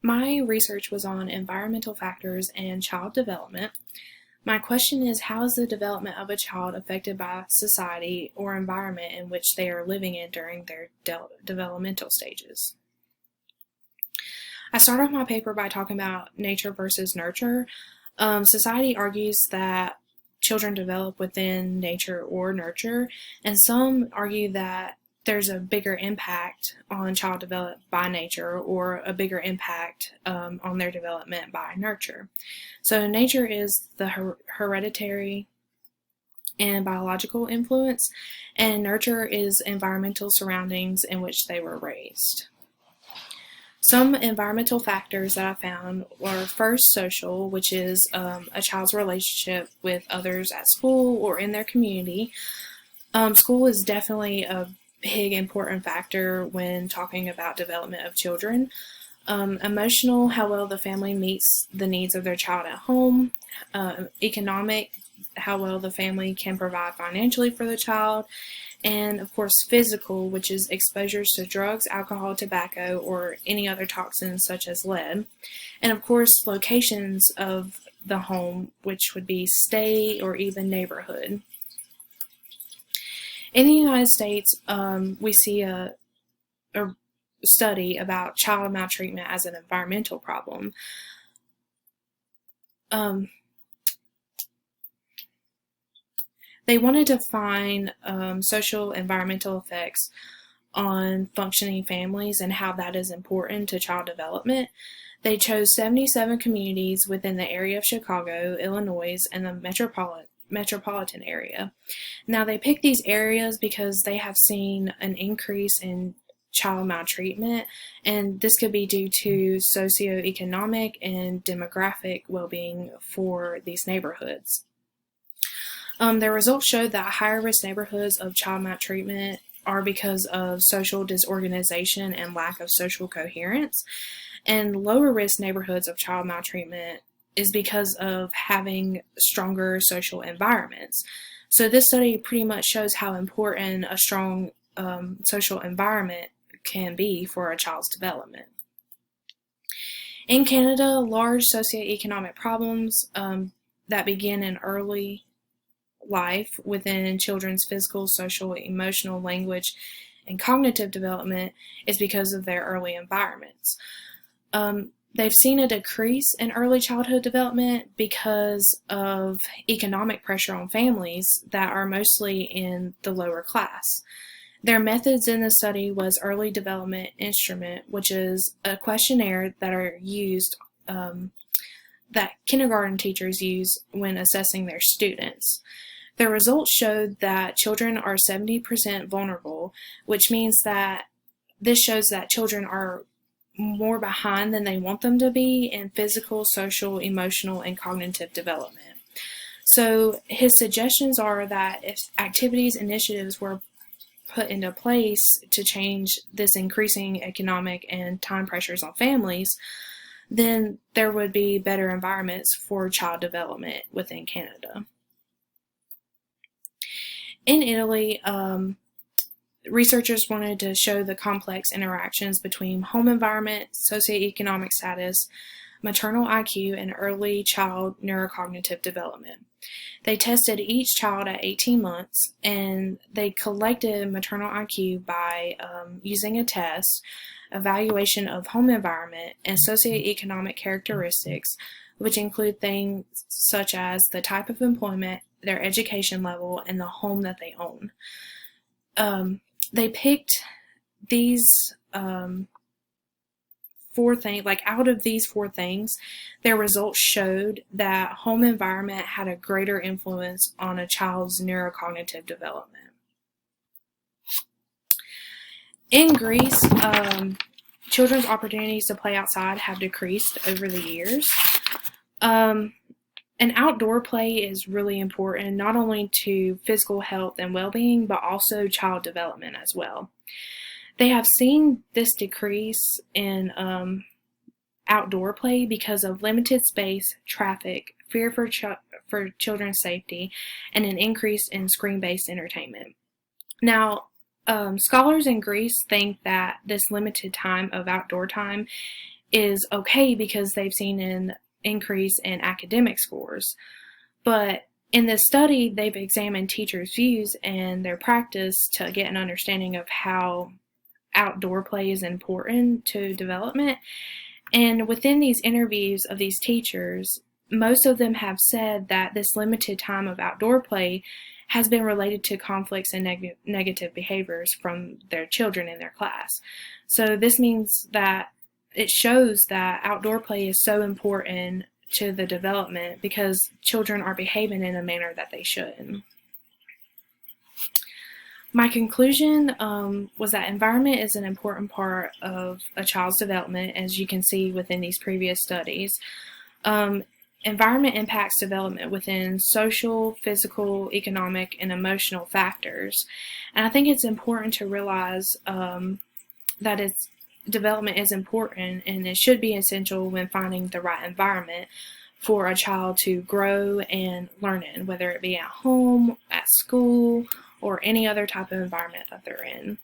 My research was on environmental factors and child development. My question is, how is the development of a child affected by society or environment in which they are living in during their developmental stages? I start off my paper by talking about nature versus nurture. Society argues that children develop within nature or nurture, and some argue that there's a bigger impact on child development by nature or a bigger impact on their development by nurture. So nature is the hereditary and biological influence, and nurture is environmental surroundings in which they were raised. Some environmental factors that I found were first social, which is a child's relationship with others at school or in their community. School is definitely a big important factor when talking about development of children. Emotional, how well the family meets the needs of their child at home. Economic, how well the family can provide financially for the child. And of course, physical, which is exposures to drugs, alcohol, tobacco, or any other toxins such as lead. And of course, locations of the home, which would be state or even neighborhood. In the United States, we see a study about child maltreatment as an environmental problem. They wanted to find social environmental effects on functioning families and how that is important to child development. They chose 77 communities within the area of Chicago, Illinois, and the metropolitan area. Now, they picked these areas because they have seen an increase in child maltreatment, and this could be due to socioeconomic and demographic well-being for these neighborhoods. Their results showed that higher risk neighborhoods of child maltreatment are because of social disorganization and lack of social coherence, and lower risk neighborhoods of child maltreatment is because of having stronger social environments. So this study pretty much shows how important a strong social environment can be for a child's development. In Canada, large socioeconomic problems that begin in early life within children's physical, social, emotional, language, and cognitive development is because of their early environments. They've seen a decrease in early childhood development because of economic pressure on families that are mostly in the lower class. Their methods in the study was early development instrument, which is a questionnaire that are used that kindergarten teachers use when assessing their students. The results showed that children are 70% vulnerable, which means that this shows that children are more behind than they want them to be in physical, social, emotional, and cognitive development. So his suggestions are that if activities, initiatives were put into place to change this increasing economic and time pressures on families, then there would be better environments for child development within Canada. In Italy, researchers wanted to show the complex interactions between home environment, socioeconomic status, maternal IQ, and early child neurocognitive development. They tested each child at 18 months, and they collected maternal IQ by using a test, evaluation of home environment, and socioeconomic characteristics, which include things such as the type of employment, their education level, and the home that they own. They picked these four things, like out of these four things, their results showed that home environment had a greater influence on a child's neurocognitive development. In Greece, children's opportunities to play outside have decreased over the years. And outdoor play is really important, not only to physical health and well-being, but also child development as well. They have seen this decrease in outdoor play because of limited space, traffic, fear for children's safety, and an increase in screen-based entertainment. Now, scholars in Greece think that this limited time of outdoor time is okay because they've seen an increase in academic scores. But in this study, they've examined teachers' views and their practice to get an understanding of how outdoor play is important to development. And within these interviews of these teachers, most of them have said that this limited time of outdoor play has been related to conflicts and negative behaviors from their children in their class. So this means that it shows that outdoor play is so important to the development because children are behaving in a manner that they should. My conclusion was that environment is an important part of a child's development, as you can see within these previous studies. Environment impacts development within social, physical, economic, and emotional factors. And I think it's important to realize that development is important and it should be essential when finding the right environment for a child to grow and learn in, whether it be at home, at school, or any other type of environment that they're in.